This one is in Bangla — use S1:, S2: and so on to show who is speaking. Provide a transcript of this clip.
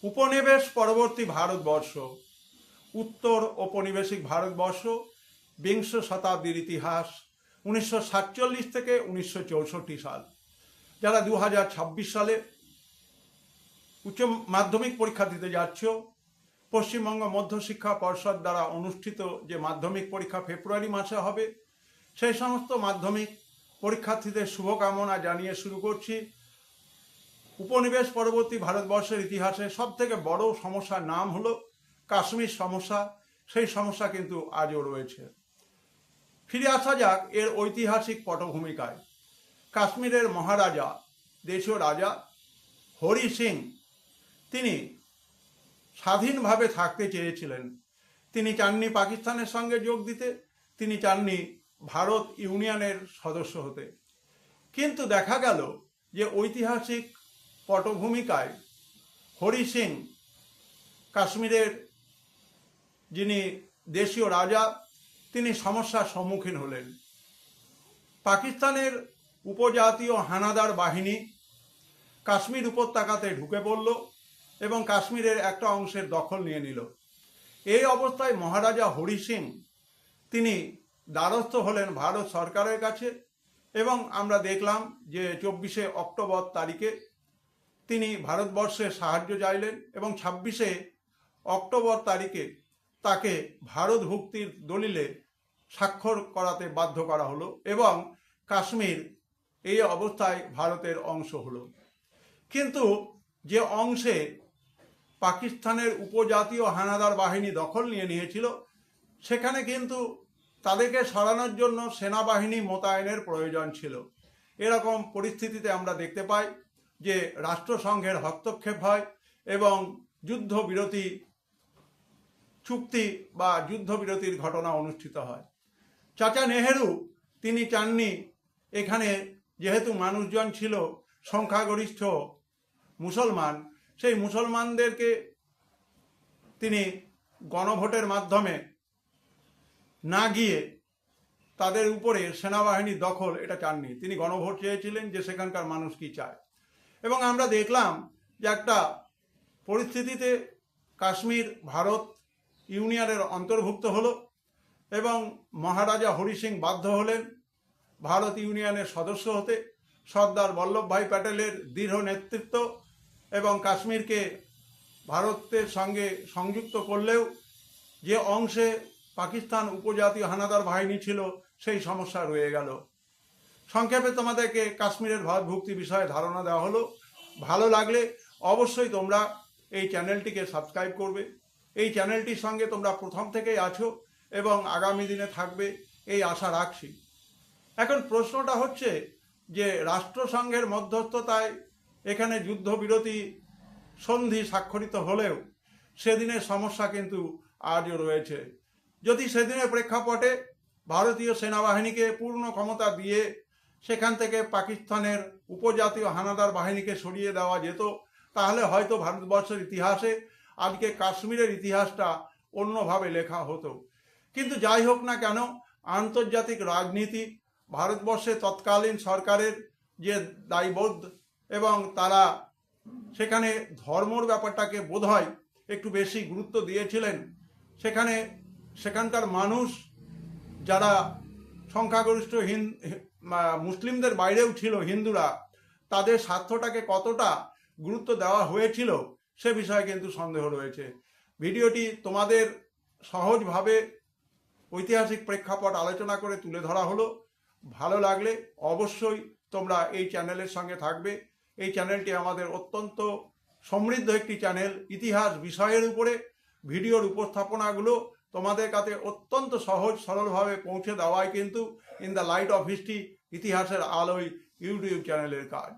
S1: উপনিবেশ পরবর্তী ভারতবর্ষ, উত্তর ঔপনিবেশিক ভারতবর্ষ, বিংশ শতাব্দীর ইতিহাস 1947 থেকে 1964 সাল। যারা 2026 সালে উচ্চ মাধ্যমিক পরীক্ষা দিতে যাচ্ছ, পশ্চিমবঙ্গ মধ্যশিক্ষা পর্ষদ দ্বারা অনুষ্ঠিত যে মাধ্যমিক পরীক্ষা ফেব্রুয়ারি মাসে হবে, সেই সমস্ত মাধ্যমিক পরীক্ষার্থীদের শুভকামনা জানিয়ে শুরু করছি। উপনিবেশ পরবর্তী ভারতবর্ষের ইতিহাসে সবথেকে বড় সমস্যার নাম হলো কাশ্মীর সমস্যা। সেই সমস্যা কিন্তু আজও রয়েছে। ফিরে আসা যাক এর ঐতিহাসিক পটভূমিকায়। কাশ্মীরের মহারাজা, দেশীয় রাজা হরি সিং, তিনি স্বাধীনভাবে থাকতে চেয়েছিলেন। তিনি চাননি পাকিস্তানের সঙ্গে যোগ দিতে, তিনি চাননি ভারত ইউনিয়নের সদস্য হতে। কিন্তু দেখা গেল যে ঐতিহাসিক পটভূমিকায় হরি সিং, কাশ্মীরের যিনি দেশীয় রাজা, তিনি সমস্যার সম্মুখীন হলেন। পাকিস্তানের উপজাতীয় হানাদার বাহিনী কাশ্মীর উপত্যকাতে ঢুকে পড়ল এবং কাশ্মীরের একটা অংশের দখল নিয়ে নিল। এই অবস্থায় মহারাজা হরি সিং তিনি দ্বারস্থ হলেন ভারত সরকারের কাছে এবং আমরা দেখলাম যে 24শে অক্টোবর তারিখে তিনি ভারতবর্ষের সাহায্য চাইলেন এবং 26শে অক্টোবর তারিখে তাকে ভারতভুক্তির দলিলে স্বাক্ষর করাতে বাধ্য করা হলো এবং কাশ্মীর এই অবস্থায় ভারতের অংশ হলো। কিন্তু যে অংশে পাকিস্তানের উপজাতীয় হানাদার বাহিনী দখল নিয়ে নিয়েছিল, সেখানে কিন্তু তাদেরকে সরানোর জন্য সেনাবাহিনী মোতায়েনের প্রয়োজন ছিল। এরকম পরিস্থিতিতে আমরা দেখতে পাই যে রাষ্ট্রসংঘের হস্তক্ষেপ হয় এবং যুদ্ধবিরতি চুক্তি বা যুদ্ধবিরতির ঘটনা অনুষ্ঠিত হয়। চাচা নেহেরু তিনি চাননি এখানে, যেহেতু মানুষজন ছিল সংখ্যাগরিষ্ঠ মুসলমান, সেই মুসলমানদেরকে তিনি গণভোটের মাধ্যমে না গিয়ে তাদের উপরে সেনাবাহিনীর দখল এটা চাননি। তিনি গণভোট চেয়েছিলেন যে সেখানকার মানুষ কি চায়। এবং আমরা দেখলাম যে একটা পরিস্থিতিতে কাশ্মীর ভারত ইউনিয়নের অন্তর্ভুক্ত হলো এবং মহারাজা হরি সিং বাধ্য হলেন ভারত ইউনিয়নের সদস্য হতে। সর্দার বল্লভভাই প্যাটেলের দৃঢ় নেতৃত্ব এবং কাশ্মীরকে ভারতের সঙ্গে সংযুক্ত করলেও যে অংশে পাকিস্তান উপজাতীয় হানাদার বাহিনী ছিল, সেই সমস্যা রয়ে গেল। সংক্ষেপে তোমাদেরকে কাশ্মীরের ভারতভুক্তি বিষয়ে ধারণা দেওয়া হলো। ভালো লাগলে অবশ্যই তোমরা এই চ্যানেলটিকে সাবস্ক্রাইব করবে। এই চ্যানেলটির সঙ্গে তোমরা প্রথম থেকেই আছো এবং আগামী দিনে থাকবে এই আশা রাখছি। এখন প্রশ্নটা হচ্ছে যে রাষ্ট্রসংঘের মধ্যস্থতায় এখানে যুদ্ধবিরতি সন্ধি স্বাক্ষরিত হলেও সেদিনের সমস্যা কিন্তু আজও রয়েছে। যদি সেদিনের প্রেক্ষাপটে ভারতীয় সেনাবাহিনীকে পূর্ণ ক্ষমতা দিয়ে সেখান থেকে পাকিস্তানের উপজাতীয় হানাদার বাহিনীকে সরিয়ে দেওয়া যেত, তাহলে হয়তো ভারতবর্ষের ইতিহাসে আজকে কাশ্মীরের ইতিহাসটা অন্যভাবে লেখা হতো। কিন্তু যাই হোক না কেন, আন্তর্জাতিক রাজনীতি, ভারতবর্ষে তৎকালীন সরকারের যে দায়বোধ এবং তারা সেখানে ধর্মর ব্যাপারটাকে বোধহয় একটু বেশি গুরুত্ব দিয়েছিলেন। সেখানকার মানুষ যারা সংখ্যাগরিষ্ঠ মুসলিমদের বাইরেও ছিল হিন্দুরা, তাদের স্বার্থটাকে কতটা গুরুত্ব দেওয়া হয়েছিল সে বিষয়ে কিন্তু সন্দেহ রয়েছে। ভিডিওটি তোমাদের সহজভাবে ঐতিহাসিক প্রেক্ষাপট আলোচনা করে তুলে ধরা হলো। ভালো লাগলে অবশ্যই তোমরা এই চ্যানেলের সঙ্গে থাকবে। এই চ্যানেলটি আমাদের অত্যন্ত সমৃদ্ধ একটি চ্যানেল। ইতিহাস বিষয়ের উপরে ভিডিওর উপস্থাপনাগুলো তোমাদের কাছে অত্যন্ত সহজ সরলভাবে পৌঁছে দেওয়াই কিন্তু in the light off history, ইতিহাসের আলোয় ইউটিউব চ্যানেলের কাজ।